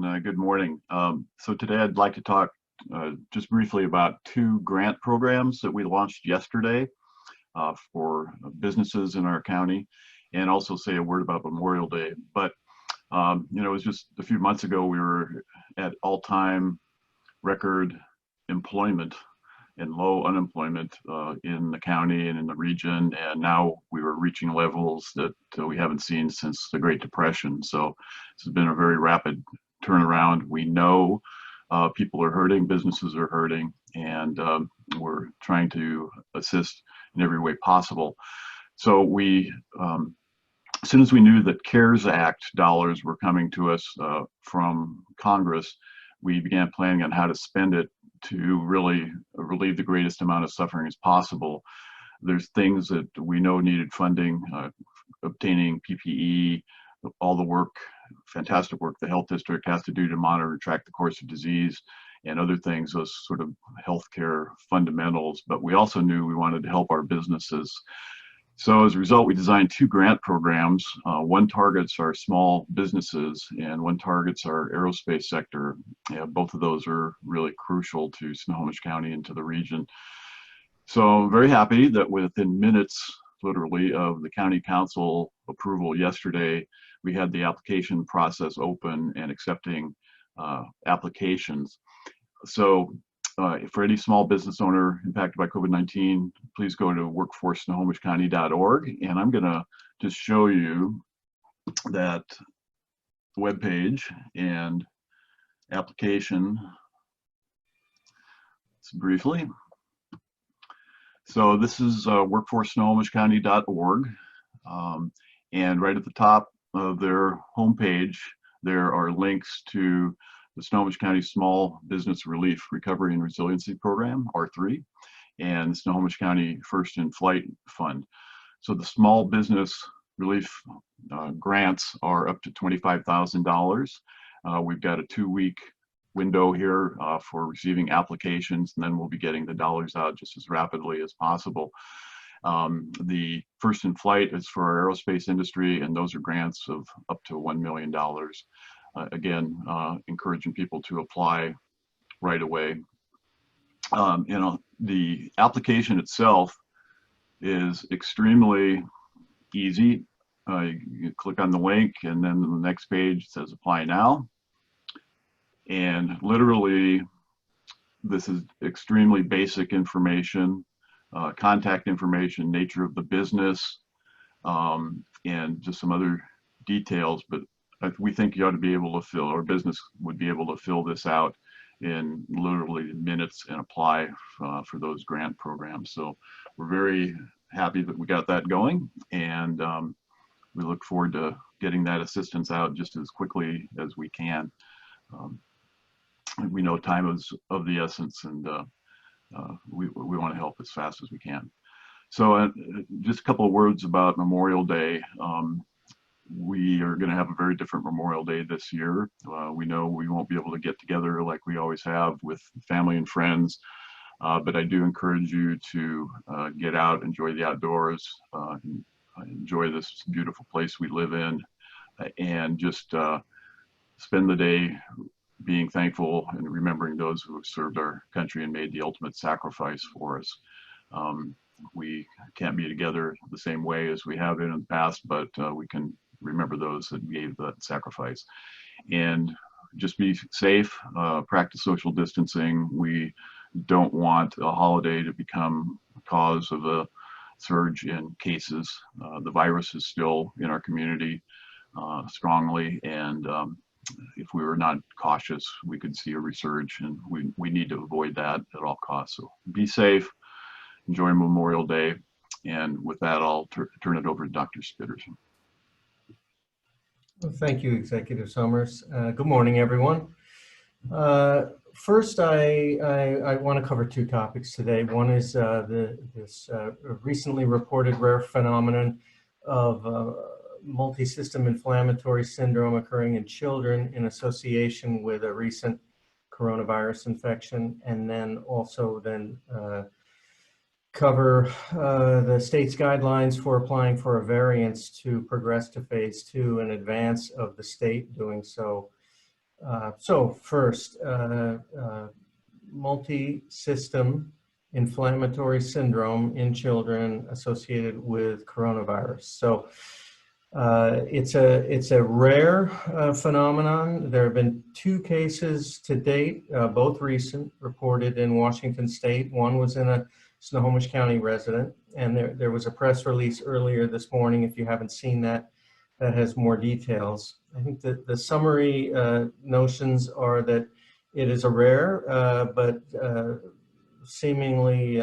good morning. So today I'd like to talk just briefly about two grant programs that we launched yesterday for businesses in our county, and also say a word about Memorial Day. But it was just a few months ago we were at all-time record employment and low unemployment in the county and in the region, and now we were reaching levels that we haven't seen since the Great Depression. So this has been a very rapid turnaround. We know people are hurting, businesses are hurting, and we're trying to assist in every way possible. So we, as soon as we knew that CARES Act dollars were coming to us from Congress, we began planning on how to spend it to really relieve the greatest amount of suffering as possible. There's things that we know needed funding, obtaining PPE, all the work, fantastic work the health district has to do to monitor and track the course of disease, and other things, those sort of healthcare fundamentals. But we also knew we wanted to help our businesses. So as a result, we designed two grant programs. One targets our small businesses and one targets our aerospace sector. Both of those are really crucial to Snohomish County and to the region. So I'm very happy that within minutes, literally, of the county council approval yesterday, we had the application process open and accepting applications. So for any small business owner impacted by COVID-19, please go to workforcesnohomishcounty.org, and I'm going to just show you that webpage and application briefly. So this is workforcesnohomishcounty.org, and right at the top of their homepage, there are links to the Snohomish County Small Business Relief Recovery and Resiliency Program, R3, and the Snohomish County First in Flight Fund. So the small business relief grants are up to $25,000. We've got a 2-week window here for receiving applications, and then we'll be getting the dollars out just as rapidly as possible. The First in Flight is for our aerospace industry, and those are grants of up to $1 million. Again, encouraging people to apply right away. The application itself is extremely easy. You click on the link, and then the next page says apply now. And literally, this is extremely basic information, contact information, nature of the business, and just some other details. But we think you ought to be able to fill, or business would be able to fill this out in literally minutes and apply for those grant programs. So we're very happy that we got that going, and we look forward to getting that assistance out just as quickly as we can. We know time is of the essence, and we want to help as fast as we can. So just a couple of words about Memorial Day. We are going to have a very different Memorial Day this year. We know we won't be able to get together like we always have with family and friends, but I do encourage you to get out, enjoy the outdoors, enjoy this beautiful place we live in, and just spend the day being thankful and remembering those who have served our country and made the ultimate sacrifice for us. We can't be together the same way as we have been in the past, but we can remember those that gave that sacrifice. And just be safe, practice social distancing. We don't want a holiday to become a cause of a surge in cases. The virus is still in our community strongly, and if we were not cautious, we could see a resurge, and we need to avoid that at all costs. So be safe, enjoy Memorial Day, and with that, I'll turn it over to Dr. Spitters. Well, thank you, Executive Summers. Good morning, everyone. First, I want to cover two topics today. One is this recently reported rare phenomenon of multi-system inflammatory syndrome occurring in children in association with a recent coronavirus infection, and then also cover the state's guidelines for applying for a variance to progress to phase 2 in advance of the state doing so. So first, multi-system inflammatory syndrome in children associated with coronavirus. So it's a rare phenomenon. There have been 2 cases to date, both recent, reported in Washington State. One was in a Snohomish County resident, and there was a press release earlier this morning. If you haven't seen that, that has more details. I think that the summary notions are that it is a rare, but seemingly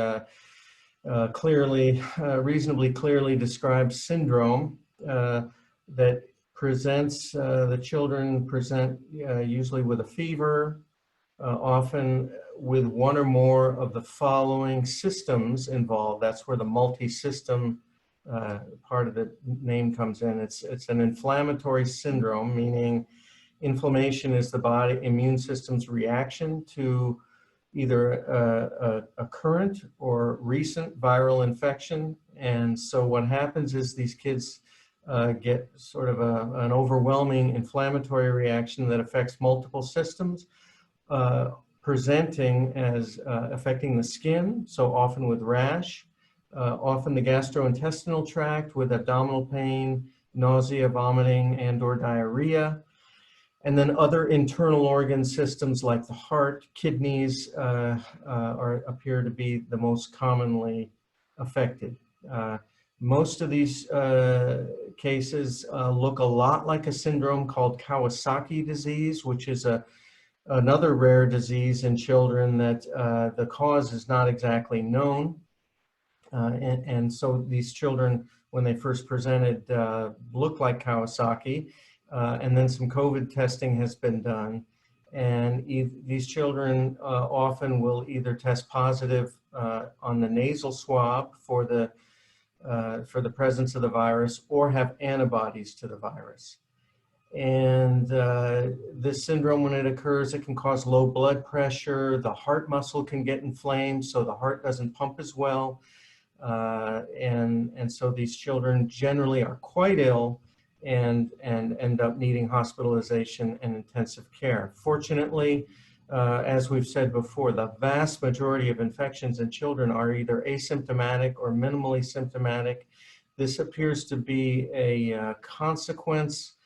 reasonably clearly described syndrome that presents, the children present usually with a fever, often with one or more of the following systems involved. That's where the multi-system part of the name comes in. It's an inflammatory syndrome, meaning inflammation is the body immune system's reaction to either a current or recent viral infection. And so what happens is these kids get sort of an overwhelming inflammatory reaction that affects multiple systems, presenting as affecting the skin, so often with rash, often the gastrointestinal tract with abdominal pain, nausea, vomiting, and/or diarrhea. And then other internal organ systems like the heart, kidneys appear to be the most commonly affected. Most of these cases look a lot like a syndrome called Kawasaki disease, which is another rare disease in children that the cause is not exactly known. And so these children, when they first presented, looked like Kawasaki. And then some COVID testing has been done. And these children often will either test positive on the nasal swab for the presence of the virus or have antibodies to the virus. And this syndrome, when it occurs, it can cause low blood pressure. The heart muscle can get inflamed, so the heart doesn't pump as well. And so these children generally are quite ill and end up needing hospitalization and intensive care. Fortunately, as we've said before, the vast majority of infections in children are either asymptomatic or minimally symptomatic. This appears to be a consequence,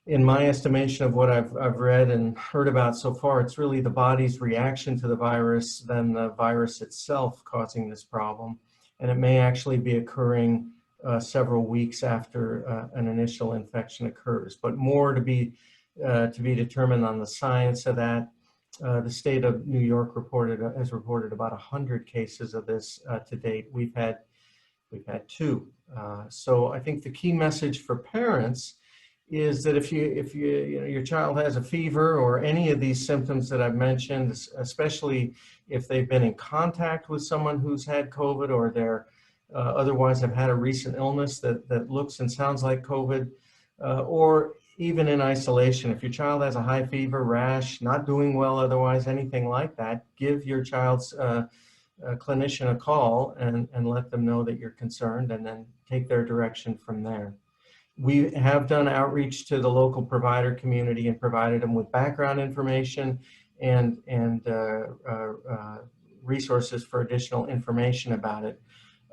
in my estimation, of what I've read and heard about so far. It's really the body's reaction to the virus than the virus itself causing this problem. And it may actually be occurring several weeks after an initial infection occurs, but more to be determined on the science of that. The state of New York has reported about 100 cases of this to date. We've had 2. So I think the key message for parents is that if your child has a fever or any of these symptoms that I've mentioned, especially if they've been in contact with someone who's had COVID or they're otherwise have had a recent illness that looks and sounds like COVID, or even in isolation, if your child has a high fever, rash, not doing well otherwise, anything like that, give your child's clinician a call and let them know that you're concerned, and then take their direction from there. We have done outreach to the local provider community and provided them with background information and resources for additional information about it.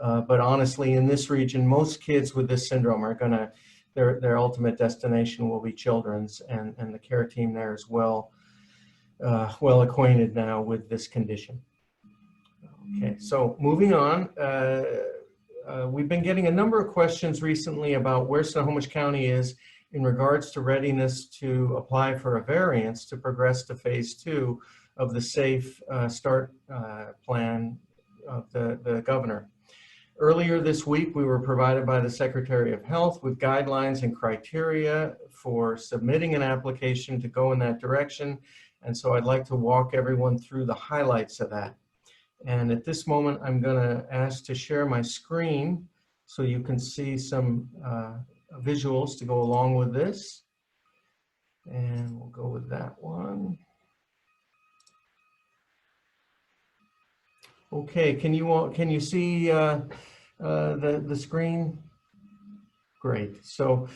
But honestly, in this region, most kids with this syndrome are gonna, their ultimate destination will be Children's, and the care team there is well acquainted now with this condition. Okay, so moving on. We've been getting a number of questions recently about where Snohomish County is in regards to readiness to apply for a variance to progress to phase 2 of the Safe Start plan of the governor. Earlier this week, we were provided by the Secretary of Health with guidelines and criteria for submitting an application to go in that direction. And so I'd like to walk everyone through the highlights of that. And at this moment, I'm going to ask to share my screen so you can see some visuals to go along with this. And we'll go with that one. Okay, can you see the screen? Great. So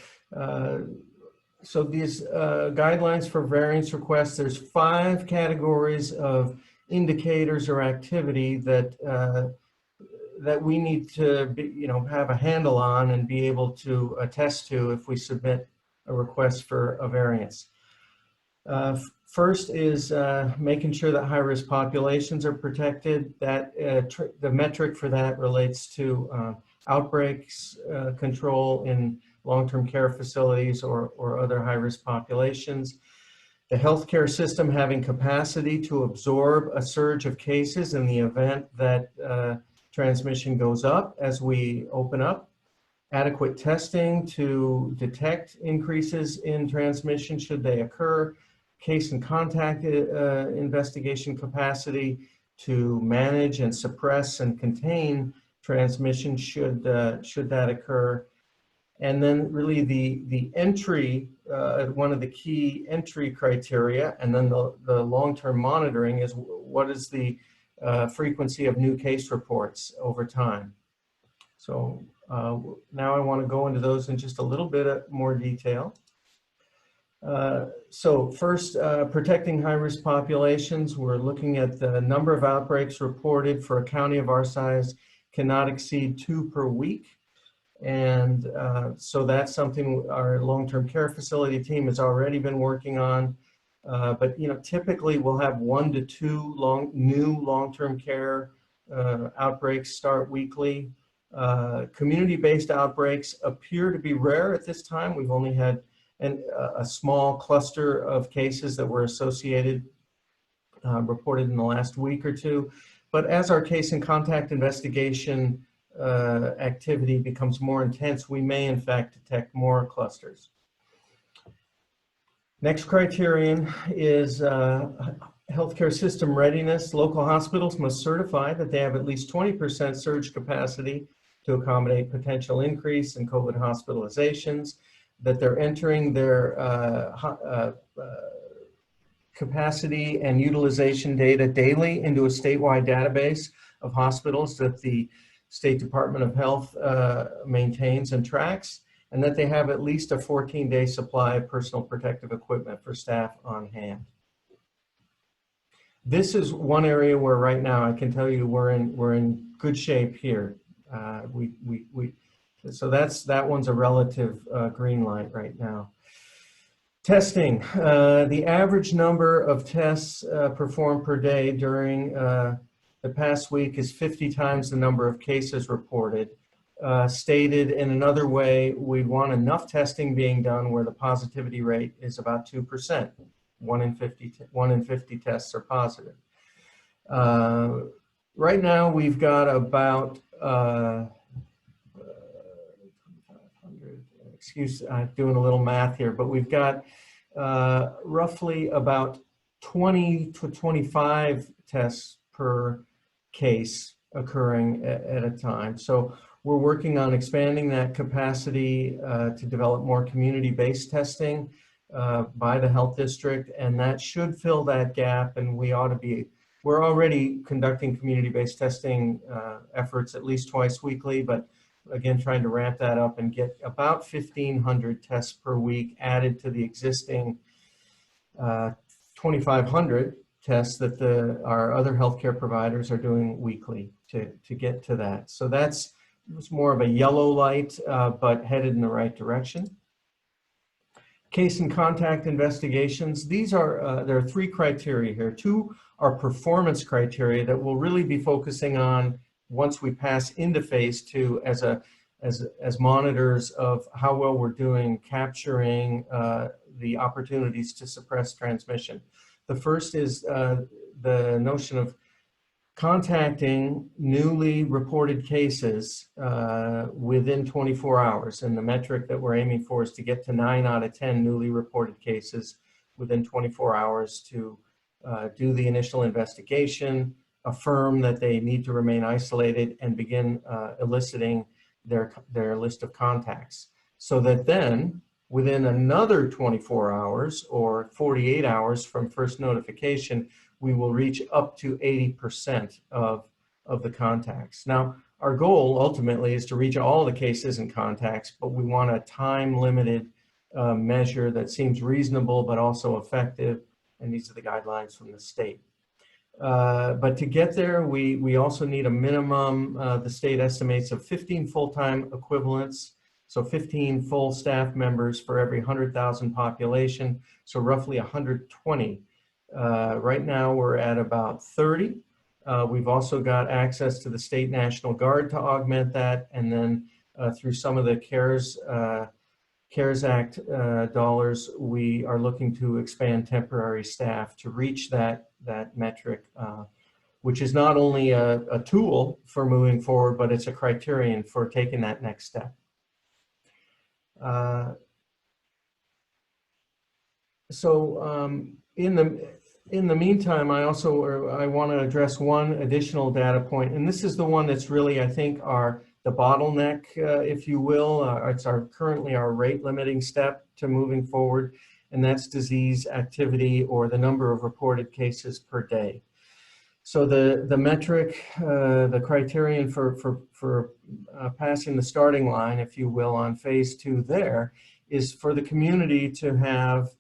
So these guidelines for variance requests, there's 5 categories of indicators or activity that we need to have a handle on and be able to attest to if we submit a request for a variance. First is making sure that high-risk populations are protected. That the metric for that relates to outbreaks control in long-term care facilities or other high-risk populations. The healthcare system having capacity to absorb a surge of cases in the event that transmission goes up as we open up. Adequate testing to detect increases in transmission should they occur. Case and contact investigation capacity to manage and suppress and contain transmission should that occur. And then really the entry, one of the key entry criteria, and then the long-term monitoring is what is the frequency of new case reports over time. So now I want to go into those in just a little bit more detail. So first, protecting high-risk populations, we're looking at the number of outbreaks reported for a county of our size cannot exceed 2 per week. And so that's something our long-term care facility team has already been working on. But typically we'll have 1 to 2 new long-term care outbreaks start weekly. Community-based outbreaks appear to be rare at this time. We've only had a small cluster of cases that were associated, reported in the last week or 2. But as our case and contact investigation activity becomes more intense, we may in fact detect more clusters. Next criterion is healthcare system readiness. Local hospitals must certify that they have at least 20% surge capacity to accommodate potential increase in COVID hospitalizations, that they're entering their capacity and utilization data daily into a statewide database of hospitals that the State Department of Health maintains and tracks, and that they have at least a 14-day supply of personal protective equipment for staff on hand. This is one area where right now I can tell you we're in good shape here. So that one's a relative green light right now. Testing. The average number of tests performed per day during the past week is 50 times the number of cases reported. Stated in another way, we want enough testing being done where the positivity rate is about 2%. 1 in 50 tests are positive. Right now, we've got about, I'm doing a little math here, but we've got roughly about 20 to 25 tests per case occurring at a time. So we're working on expanding that capacity to develop more community-based testing by the health district, and that should fill that gap. And we're already conducting community-based testing efforts at least twice weekly, but again, trying to ramp that up and get about 1,500 tests per week added to the existing 2,500 tests that our other healthcare providers are doing weekly to get to that. So it was more of a yellow light, but headed in the right direction. Case and contact investigations. There are 3 criteria here. 2 are performance criteria that we'll really be focusing on once we pass into phase 2 as monitors of how well we're doing capturing the opportunities to suppress transmission. The first is the notion of contacting newly reported cases within 24 hours. And the metric that we're aiming for is to get to 9 out of 10 newly reported cases within 24 hours to do the initial investigation, affirm that they need to remain isolated, and begin eliciting their list of contacts. So that then, within another 24 hours or 48 hours from first notification, we will reach up to 80% of the contacts. Now, our goal ultimately is to reach all the cases and contacts, but we want a time-limited measure that seems reasonable but also effective, and these are the guidelines from the state. But to get there, we also need a minimum, the state estimates, of 15 full-time equivalents, so 15 full staff members for every 100,000 population, so roughly 120. Right now we're at about 30. We've also got access to the State National Guard to augment that, and then through some of the CARES Act dollars, we are looking to expand temporary staff to reach that metric, which is not only a tool for moving forward, but it's a criterion for taking that next step. In the meantime, I want to address one additional data point, and this is the one that's really, I think, the bottleneck, if you will. It's currently our rate limiting step to moving forward, and that's disease activity, or the number of reported cases per day. So the metric, the criterion for passing the starting line, if you will, on phase 2 there, is for the community to have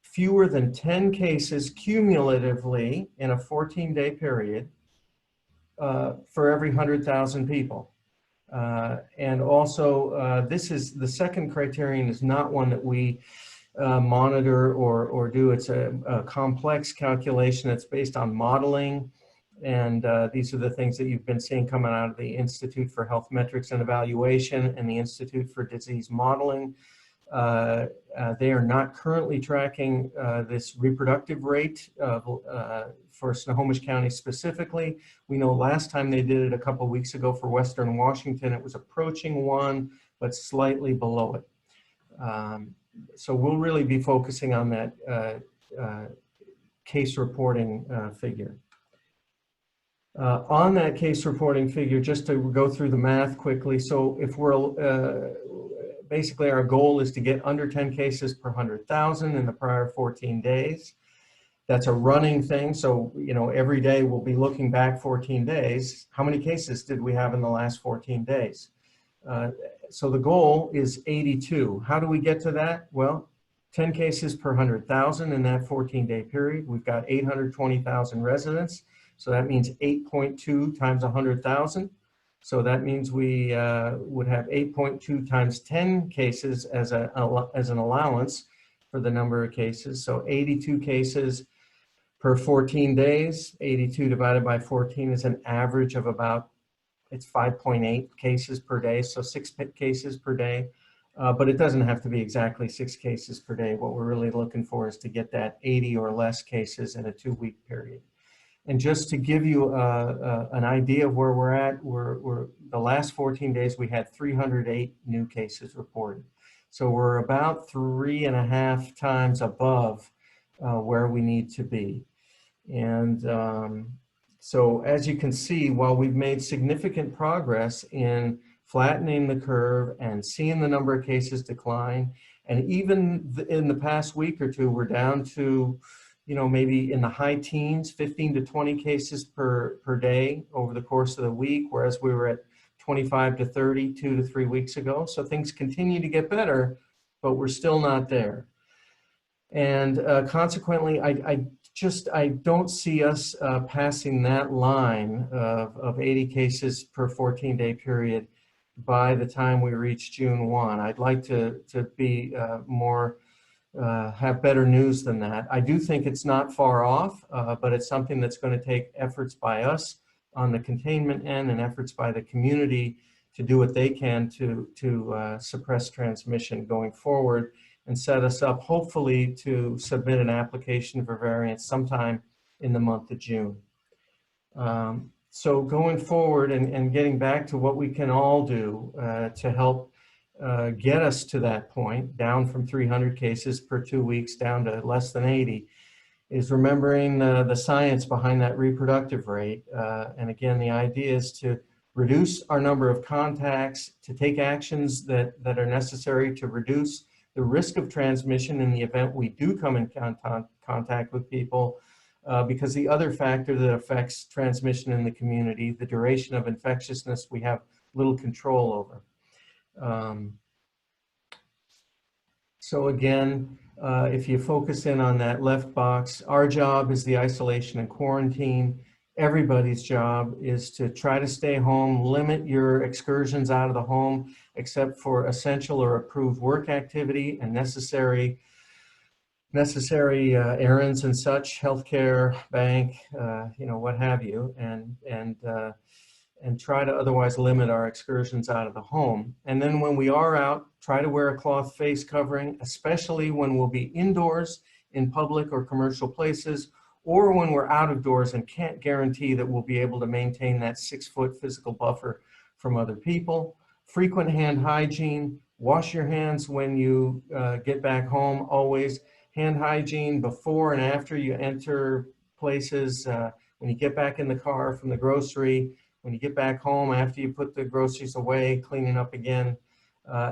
fewer than 10 cases cumulatively in a 14-day period for every 100,000 people. And also, this is the second criterion, is not one that we monitor or do. It's a complex calculation that's based on modeling. And these are the things that you've been seeing coming out of the Institute for Health Metrics and Evaluation and the Institute for Disease Modeling. They are not currently tracking this reproductive rate for Snohomish County specifically. We know last time they did it a couple weeks ago for Western Washington, it was approaching 1, but slightly below it. So we'll really be focusing on that case reporting figure. On that case reporting figure, just to go through the math quickly. So if we're, basically our goal is to get under 10 cases per 100,000 in the prior 14 days. That's a running thing. So, you know, every day we'll be looking back 14 days. How many cases did we have in the last 14 days? So the goal is 82. How do we get to that? Well, 10 cases per 100,000 in that 14-day period. We've got 820,000 residents. So that means 8.2 times 100,000. So that means we would have 8.2 times 10 cases as an allowance for the number of cases. So 82 cases per 14 days. 82 divided by 14 is an average of about, it's 5.8 cases per day, so 6 cases per day. But it doesn't have to be exactly 6 cases per day. What we're really looking for is to get that 80 or less cases in a 2-week period. And just to give you an idea of where we're at, the last 14 days we had 308 new cases reported. So we're about 3.5 times above where we need to be. And so as you can see, while we've made significant progress in flattening the curve and seeing the number of cases decline, and even in the past week or two, we're down to, you know, maybe in the high teens, 15 to 20 cases per day over the course of the week, whereas we were at 25 to 30 2 to 3 weeks ago. So things continue to get better, but we're still not there. And consequently, I don't see us passing that line of 80 cases per 14-day period by the time we reach June 1. I'd like to be have better news than that. I do think it's not far off, but it's something that's going to take efforts by us on the containment end and efforts by the community to do what they can to suppress transmission going forward and set us up hopefully to submit an application for variance sometime in the month of June. So going forward and getting back to what we can all do to help get us to that point, down from 300 cases per 2 weeks down to less than 80, is remembering the science behind that reproductive rate. And again, the idea is to reduce our number of contacts, to take actions that are necessary to reduce the risk of transmission in the event we do come in contact with people, because the other factor that affects transmission in the community, the duration of infectiousness, we have little control over. So again, if you focus in on that left box, our job is the isolation and quarantine. Everybody's job is to try to stay home, limit your excursions out of the home, except for essential or approved work activity and necessary errands and such, healthcare, bank, what have you, and try to otherwise limit our excursions out of the home. And then when we are out, try to wear a cloth face covering, especially when we'll be indoors in public or commercial places, or when we're out of doors and can't guarantee that we'll be able to maintain that 6-foot physical buffer from other people. Frequent hand hygiene, wash your hands when you get back home, always. Hand hygiene before and after you enter places, when you get back in the car from the grocery, when you get back home after you put the groceries away, cleaning up again,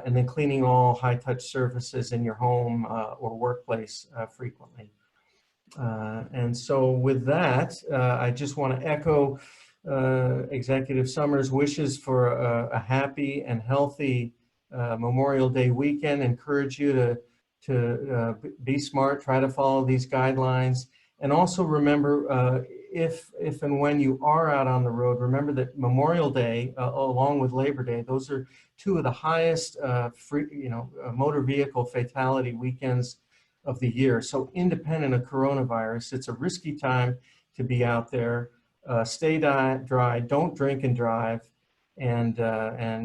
and then cleaning all high-touch surfaces in your home or workplace frequently. And so with that, I just want to echo Executive Summers' wishes for a happy and healthy Memorial Day weekend. Encourage you to be smart, try to follow these guidelines, and also remember, if and when you are out on the road, remember that Memorial Day, along with Labor Day, those are two of the highest motor vehicle fatality weekends of the year. So independent of coronavirus, it's a risky time to be out there. Stay dry, don't drink and drive, and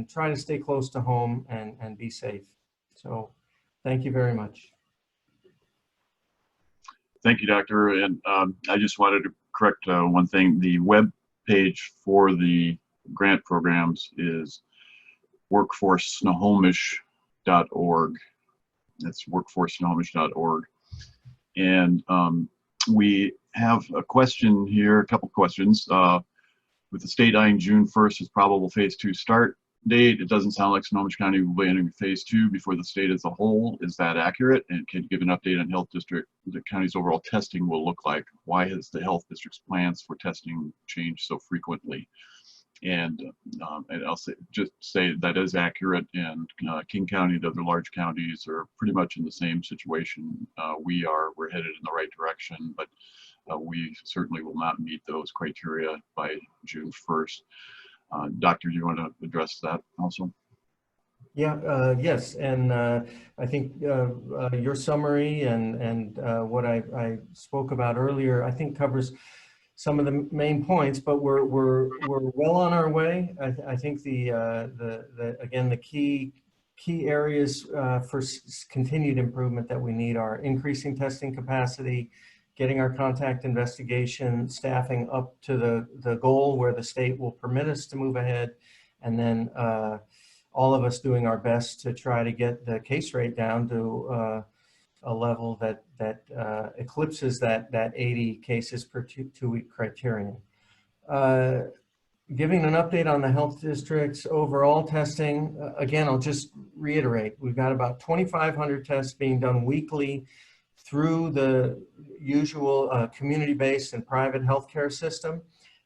try to stay close to home and be safe. So thank you very much. Thank you, Doctor. And I just wanted to correct one thing. The web page for the grant programs is workforcesnohomish.org. That's workforcesnohomish.org. And we have a question here, a couple questions. With the state eyeing June 1st as probable phase 2 start date, it doesn't sound like Snohomish County will be entering phase 2 before the state as a whole. Is that accurate? And can you give an update on health district, the county's overall testing will look like? Why has the health district's plans for testing changed so frequently? And I'll just say that is accurate, and King County and other large counties are pretty much in the same situation. We're headed in the right direction, but we certainly will not meet those criteria by June 1st. Doctor, do you want to address that also? Yeah, yes, and I think your summary and what I spoke about earlier, I think covers some of the main points, but we're well on our way. I think again the key areas for continued improvement that we need are increasing testing capacity, getting our contact investigation staffing up to the goal where the state will permit us to move ahead, and then all of us doing our best to try to get the case rate down to a level that eclipses that 80 cases per two-week criterion. Giving an update on the health district's overall testing, again, I'll just reiterate, we've got about 2,500 tests being done weekly through the usual community-based and private healthcare system.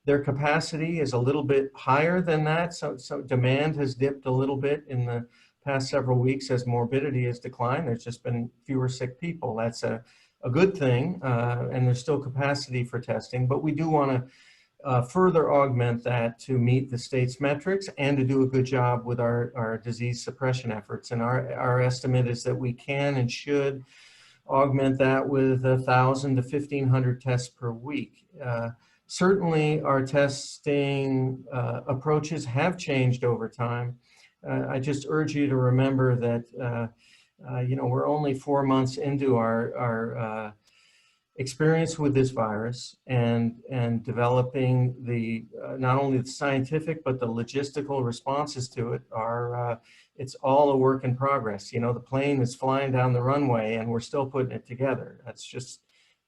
Their capacity is a little bit higher than that, so demand has dipped a little bit in the past several weeks as morbidity has declined. There's just been fewer sick people. That's a good thing, and there's still capacity for testing, but we do want to further augment that to meet the state's metrics and to do a good job with our disease suppression efforts. And our estimate is that we can and should augment that with 1,000 to 1,500 tests per week. Certainly our testing approaches have changed over time. I just urge you to remember that we're only 4 months into our experience with this virus, and developing the not only the scientific but the logistical responses to it are it's all a work in progress. The plane is flying down the runway and we're still putting it together. That's just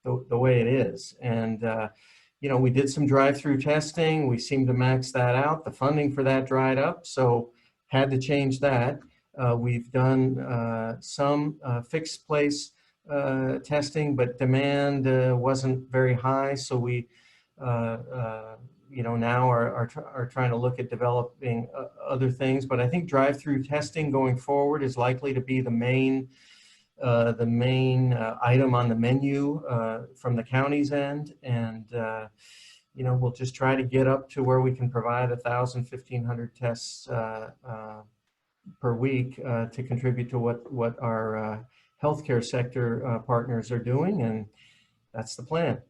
the way it is. And we did some drive-through testing. We seemed to max that out. The funding for that dried up, so had to change that. We've done some fixed place testing, but demand wasn't very high, so we now are trying to look at developing other things. But I think drive-through testing going forward is likely to be the main the main item on the menu from the county's end. And, you know, we'll just try to get up to where we can provide 1,000, 1,500 tests per week to contribute to what our healthcare sector partners are doing. And that's the plan.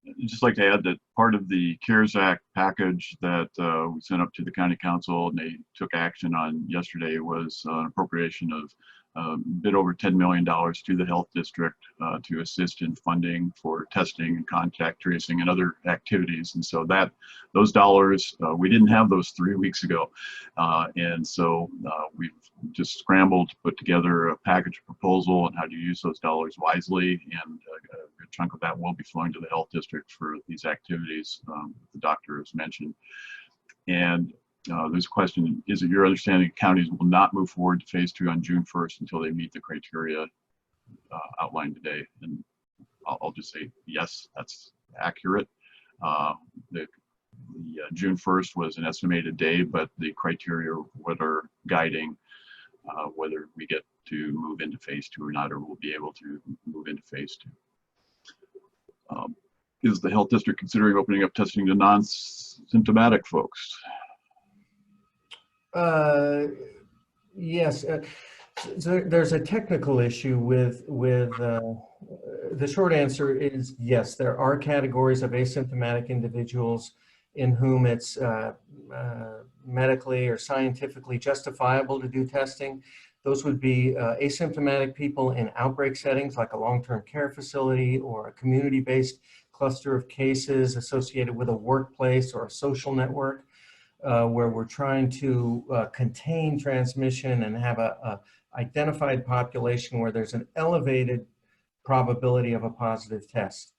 I'd just like to add that part of the CARES Act package that we sent up to the county council and they took action on yesterday was an appropriation of a bit over $10 million to the health district to assist in funding for testing and contact tracing and other activities. And so those dollars, we didn't have those 3 weeks ago. And so we've just scrambled to put together a package proposal on how to use those dollars wisely. And a good chunk of that will be flowing to the health district for these activities the doctor has mentioned. And there's a question, is it your understanding counties will not move forward to phase 2 on June 1st until they meet the criteria outlined today? And I'll just say, yes, that's accurate. The June 1st was an estimated day, but the criteria what are guiding whether we get to move into phase 2 or not, or we'll be able to move into phase 2. Is the health district considering opening up testing to non-symptomatic folks? Yes, so there's a technical issue with the short answer is yes, there are categories of asymptomatic individuals in whom it's medically or scientifically justifiable to do testing. Those would be asymptomatic people in outbreak settings like a long-term care facility or a community-based cluster of cases associated with a workplace or a social network. Where we're trying to contain transmission and have a identified population where there's an elevated probability of a positive test.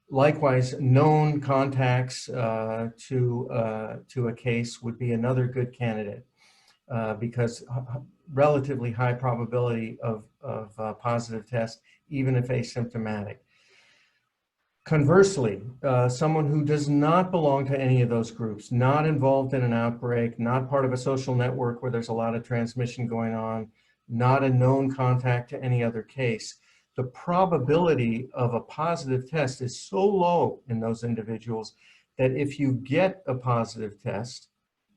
Likewise, known contacts to a case would be another good candidate because relatively high probability of positive test, even if asymptomatic. Conversely, someone who does not belong to any of those groups, not involved in an outbreak, not part of a social network where there's a lot of transmission going on, not a known contact to any other case, the probability of a positive test is so low in those individuals that if you get a positive test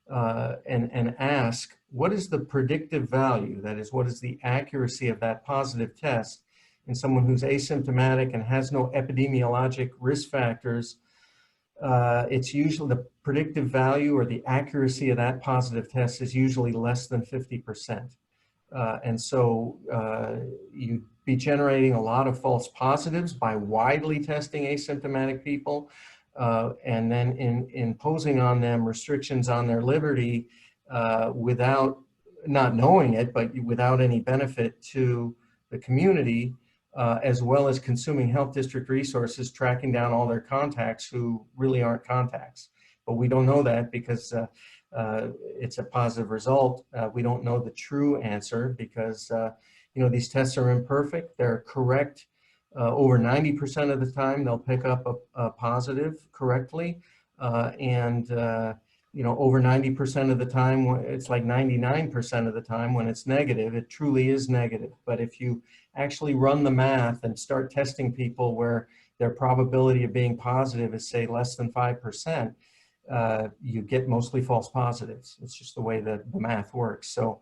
and ask, what is the predictive value? That is, what is the accuracy of that positive test? In someone who's asymptomatic and has no epidemiologic risk factors, it's usually the predictive value or the accuracy of that positive test is usually less than 50%. And so you'd be generating a lot of false positives by widely testing asymptomatic people and then imposing on them restrictions on their liberty without not knowing it, but without any benefit to the community. As well as consuming health district resources, tracking down all their contacts who really aren't contacts. But we don't know that because it's a positive result. We don't know the true answer because you know, these tests are imperfect. They're correct over 90% of the time. They'll pick up a positive correctly, and you know, over 90% of the time, it's like 99% of the time when it's negative, it truly is negative. But if you actually run the math and start testing people where their probability of being positive is, say, less than 5%, you get mostly false positives. It's just the way that the math works. So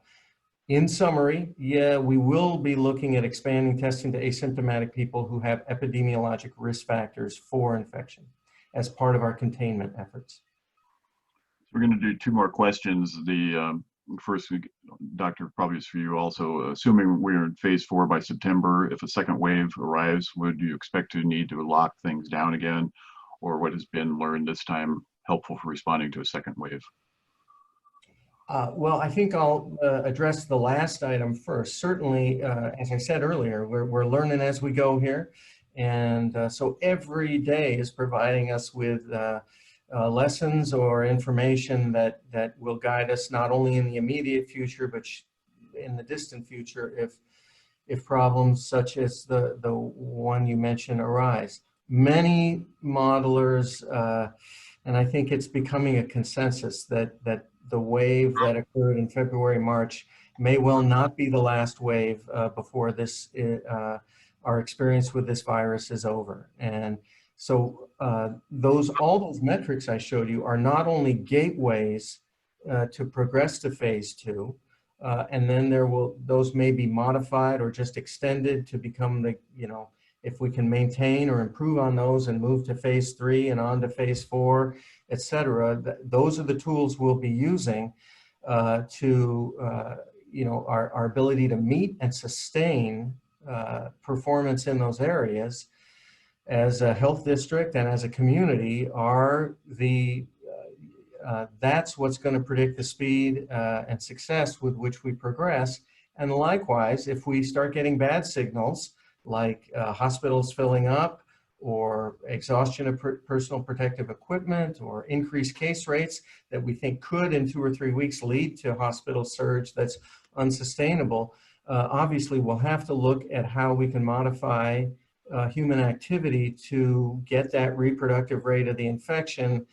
in summary, yeah, we will be looking at expanding testing to asymptomatic people who have epidemiologic risk factors for infection as part of our containment efforts. We're going to do 2 more questions. The first, Doctor, probably is for you also. Assuming we're in phase 4 by September, if a second wave arrives, would you expect to need to lock things down again, or what has been learned this time helpful for responding to a second wave? Well, I think I'll address the last item first. Certainly, as I said earlier, we're learning as we go here. And so every day is providing us with lessons or information that will guide us not only in the immediate future, but in the distant future if problems such as the one you mentioned arise. Many modelers, and I think it's becoming a consensus that the wave that occurred in February, March may well not be the last wave before this, our experience with this virus is over. And so all those metrics I showed you are not only gateways to progress to phase 2, and then those may be modified or just extended to become the, if we can maintain or improve on those and move to phase 3 and on to phase 4, et cetera, those are the tools we'll be using to, our ability to meet and sustain performance in those areas as a health district and as a community are that's what's going to predict the speed and success with which we progress. And likewise, if we start getting bad signals like hospitals filling up or exhaustion of personal protective equipment or increased case rates that we think could in 2 or 3 weeks lead to hospital surge that's unsustainable, obviously we'll have to look at how we can modify human activity to get that reproductive rate of the infection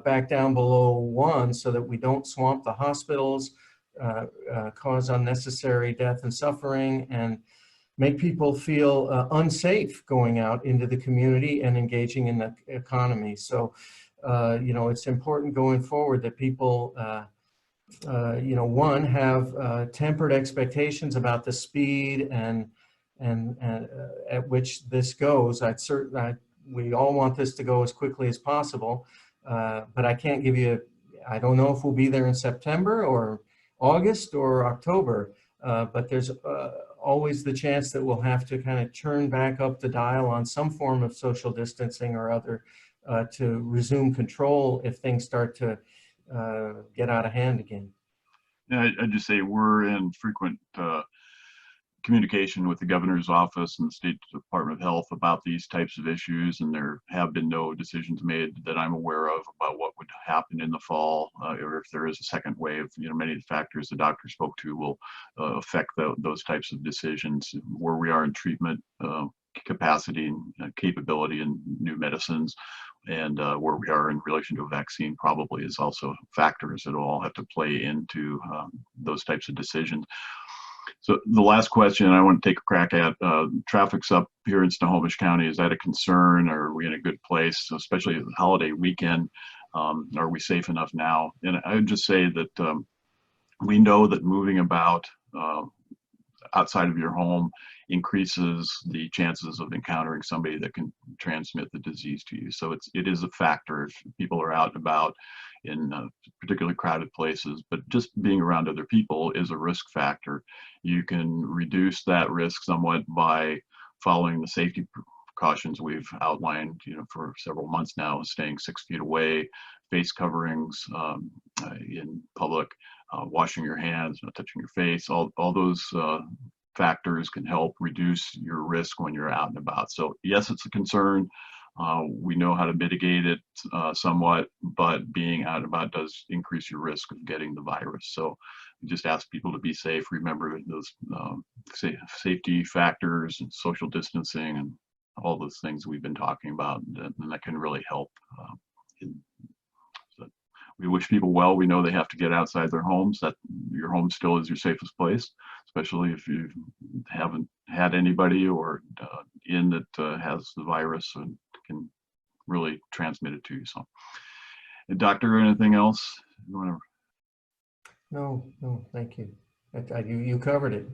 back down below 1 so that we don't swamp the hospitals, cause unnecessary death and suffering, and make people feel unsafe going out into the community and engaging in the economy. So, it's important going forward that people, one, have tempered expectations about the speed and at which this goes. We all want this to go as quickly as possible, but I can't give you, I don't know if we'll be there in September or August or October, but there's always the chance that we'll have to kind of turn back up the dial on some form of social distancing or other to resume control if things start to get out of hand again. Yeah, I'd just say we're in frequent communication with the governor's office and the State Department of Health about these types of issues, and there have been no decisions made that I'm aware of about what would happen in the fall or if there is a second wave. Many of the factors the doctor spoke to will affect those types of decisions. Where we are in treatment capacity and capability and new medicines, and where we are in relation to a vaccine probably is also factors that will all have to play into those types of decisions. So the last question I want to take a crack at, traffic's up here in Snohomish County. Is that a concern, or are we in a good place, so especially the holiday weekend? Are we safe enough now? And I would just say that we know that moving about outside of your home increases the chances of encountering somebody that can transmit the disease to you. So it is a factor if people are out and about in particularly crowded places, but just being around other people is a risk factor. You can reduce that risk somewhat by following the safety precautions we've outlined, for several months now, staying 6 feet away, face coverings in public, washing your hands, not touching your face. All those factors can help reduce your risk when you're out and about. So yes, it's a concern. We know how to mitigate it somewhat, but being out and about does increase your risk of getting the virus. So we just ask people to be safe. Remember those safety factors and social distancing and all those things we've been talking about, and that can really help. So we wish people well. We know they have to get outside their homes. That your home still is your safest place, especially if you haven't had anybody or in that has the virus and can really transmit it to you. So, doctor, anything else you want to? No, thank you. You covered it.